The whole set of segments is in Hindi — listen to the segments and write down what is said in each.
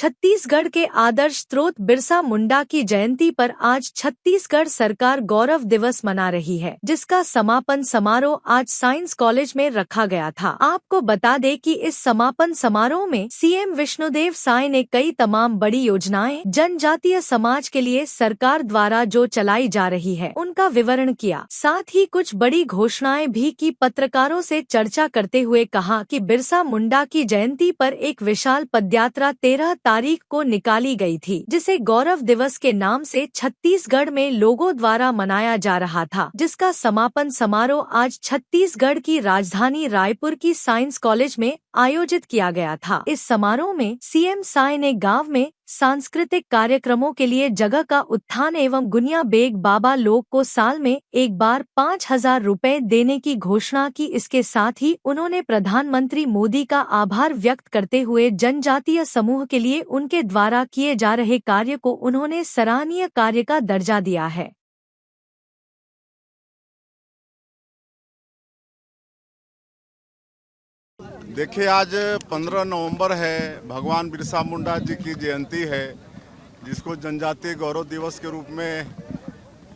छत्तीसगढ़ के आदर्श स्रोत बिरसा मुंडा की जयंती पर आज छत्तीसगढ़ सरकार गौरव दिवस मना रही है, जिसका समापन समारोह आज साइंस कॉलेज में रखा गया था। आपको बता दें कि इस समापन समारोह में सीएम विष्णुदेव साय ने कई तमाम बड़ी योजनाएं जनजातीय समाज के लिए सरकार द्वारा जो चलाई जा रही है उनका विवरण किया। साथ ही कुछ बड़ी घोषणाएं भी की। पत्रकारों से चर्चा करते हुए कहा कि बिरसा मुंडा की जयंती पर एक विशाल पदयात्रा 13 तारीख को निकाली गई थी, जिसे गौरव दिवस के नाम से छत्तीसगढ़ में लोगों द्वारा मनाया जा रहा था, जिसका समापन समारोह आज छत्तीसगढ़ की राजधानी रायपुर की साइंस कॉलेज में आयोजित किया गया था। इस समारोह में सीएम साय ने गांव में सांस्कृतिक कार्यक्रमों के लिए जगह का उत्थान एवं गुनिया बेग बाबा लोग को साल में एक बार 5,000 रुपए देने की घोषणा की। इसके साथ ही उन्होंने प्रधानमंत्री मोदी का आभार व्यक्त करते हुए जनजातीय समूह के लिए उनके द्वारा किए जा रहे कार्य को उन्होंने सराहनीय कार्य का दर्जा दिया है। देखिए, आज 15 नवंबर है, भगवान बिरसा मुंडा जी की जयंती है, जिसको जनजातीय गौरव दिवस के रूप में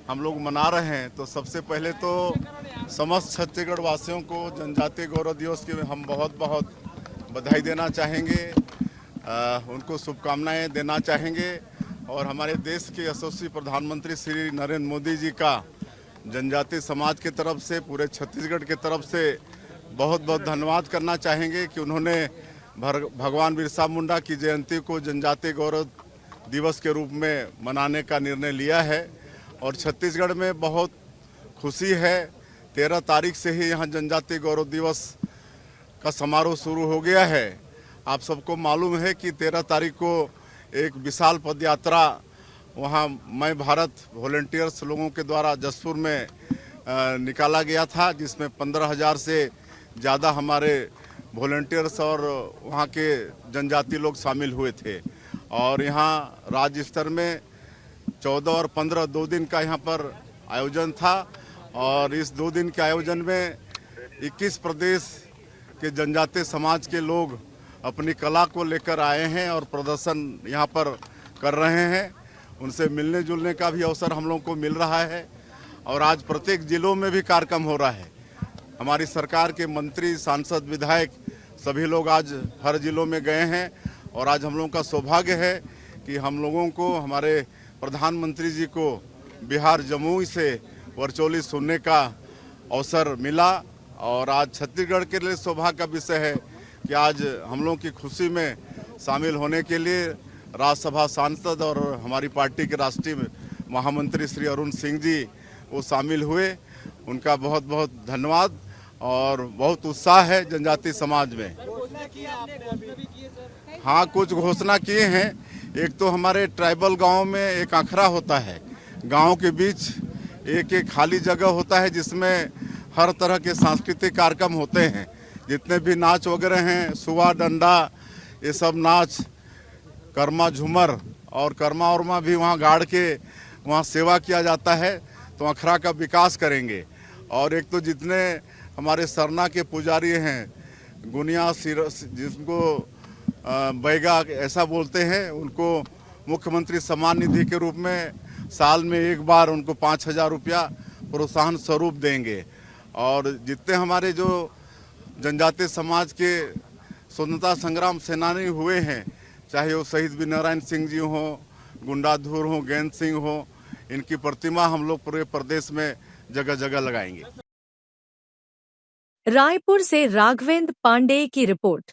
हम लोग मना रहे हैं। तो सबसे पहले तो समस्त छत्तीसगढ़ वासियों को जनजातीय गौरव दिवस की हम बहुत बहुत बधाई देना चाहेंगे, उनको शुभकामनाएं देना चाहेंगे। और हमारे देश के यशस्वी प्रधानमंत्री श्री नरेंद्र मोदी जी का जनजातीय समाज की तरफ से, पूरे छत्तीसगढ़ की तरफ से बहुत बहुत धन्यवाद करना चाहेंगे कि उन्होंने भगवान बिरसा मुंडा की जयंती को जनजातीय गौरव दिवस के रूप में मनाने का निर्णय लिया है। और छत्तीसगढ़ में बहुत खुशी है, 13 तारीख से ही यहाँ जनजातीय गौरव दिवस का समारोह शुरू हो गया है। आप सबको मालूम है कि 13 तारीख को एक विशाल पदयात्रा वहाँ मैं भारत वॉलंटियर्स लोगों के द्वारा जसपुर में निकाला गया था, जिसमें 15,000 से ज़्यादा हमारे वॉलंटियर्स और वहाँ के जनजाति लोग शामिल हुए थे। और यहाँ राज्य स्तर में 14 और 15 2 दिन का यहाँ पर आयोजन था। और इस 2 दिन के आयोजन में 21 प्रदेश के जनजातीय समाज के लोग अपनी कला को लेकर आए हैं और प्रदर्शन यहाँ पर कर रहे हैं। उनसे मिलने जुलने का भी अवसर हम लोगों को मिल रहा है। और आज प्रत्येक जिलों में भी कार्यक्रम हो रहा है। हमारी सरकार के मंत्री, सांसद, विधायक सभी लोग आज हर जिलों में गए हैं। और आज हम लोगों का सौभाग्य है कि हम लोगों को, हमारे प्रधानमंत्री जी को बिहार जमुई से वर्चुअली सुनने का अवसर मिला। और आज छत्तीसगढ़ के लिए सौभाग्य का विषय है कि आज हम लोगों की खुशी में शामिल होने के लिए राज्यसभा सांसद और हमारी पार्टी के राष्ट्रीय महामंत्री श्री अरुण सिंह जी वो शामिल हुए। उनका बहुत बहुत धन्यवाद। और बहुत उत्साह है जनजातीय समाज में। हाँ, कुछ घोषणा किए हैं। एक तो हमारे ट्राइबल गांव में एक अखड़ा होता है, गांव के बीच एक एक खाली जगह होता है, जिसमें हर तरह के सांस्कृतिक कार्यक्रम होते हैं। जितने भी नाच वगैरह हैं, सुआ, डंडा, ये सब नाच, कर्मा, झूमर और कर्मा उर्मा भी वहाँ गाड़ के वहाँ सेवा किया जाता है। तो अखड़ा का विकास करेंगे। और एक तो जितने हमारे सरना के पुजारी हैं, गुनिया, जिनको बैगा ऐसा बोलते हैं, उनको मुख्यमंत्री सम्मान निधि के रूप में साल में एक बार उनको 5,000 रुपया प्रोत्साहन स्वरूप देंगे। और जितने हमारे जो जनजातीय समाज के स्वतंत्रता संग्राम सेनानी हुए हैं, चाहे वो शहीद वीरनारायण सिंह जी हों, गुंडाधुर हों, गैंद सिंह हों, इनकी प्रतिमा हम लोग पूरे प्रदेश में जगह जगह लगाएंगे। रायपुर से राघवेंद्र पांडेय की रिपोर्ट।